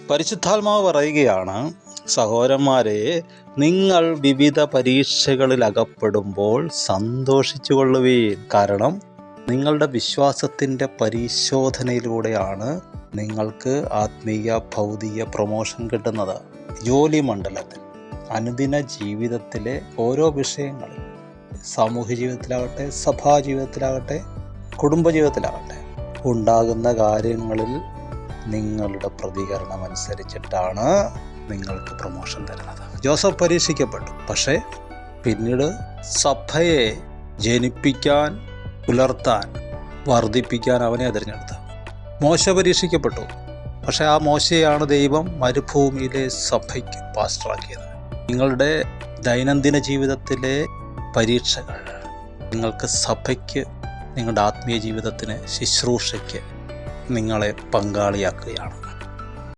പരിശുദ്ധാത്മാവ് പറയുകയാണ്, സഹോദരന്മാരെ, നിങ്ങൾ വിവിധ പരീക്ഷകളിൽ അകപ്പെടുമ്പോൾ സന്തോഷിച്ചുകൊള്ളുവീൻ. കാരണം നിങ്ങളുടെ വിശ്വാസത്തിൻ്റെ പരിശോധനയിലൂടെയാണ് നിങ്ങൾക്ക് ആത്മീയ ഭൗതിക പ്രമോഷൻ കിട്ടുന്നത്. ജോലി മണ്ഡലത്തിൽ, അനുദിന ജീവിതത്തിലെ ഓരോ വിഷയങ്ങളിൽ, സാമൂഹ്യ ജീവിതത്തിലാകട്ടെ, സഭാ ജീവിതത്തിലാകട്ടെ, കുടുംബജീവിതത്തിലാകട്ടെ, ഉണ്ടാകുന്ന കാര്യങ്ങളിൽ നിങ്ങളുടെ പ്രതികരണം അനുസരിച്ചിട്ടാണ് നിങ്ങൾക്ക് പ്രമോഷൻ തരുന്നത്. ജോസഫ് പരീക്ഷിക്കപ്പെട്ടു, പക്ഷേ പിന്നീട് സഭയെ ജനിപ്പിക്കാൻ, പുലർത്താൻ, വർദ്ധിപ്പിക്കാൻ അവനെ തിരഞ്ഞെടുത്തു. മോശ പരീക്ഷിക്കപ്പെട്ടു, പക്ഷേ ആ മോശയാണ് ദൈവം മരുഭൂമിയിലെ സഭയ്ക്ക് പാസ്റ്ററാക്കിയത്. നിങ്ങളുടെ ദൈനംദിന ജീവിതത്തിലെ പരീക്ഷകൾ നിങ്ങൾക്ക് സഭയ്ക്ക്, നിങ്ങളുടെ ആത്മീയ ജീവിതത്തിന്, ശുശ്രൂഷയ്ക്ക് നിങ്ങളെ പങ്കാളിയാക്കുകയാണ്.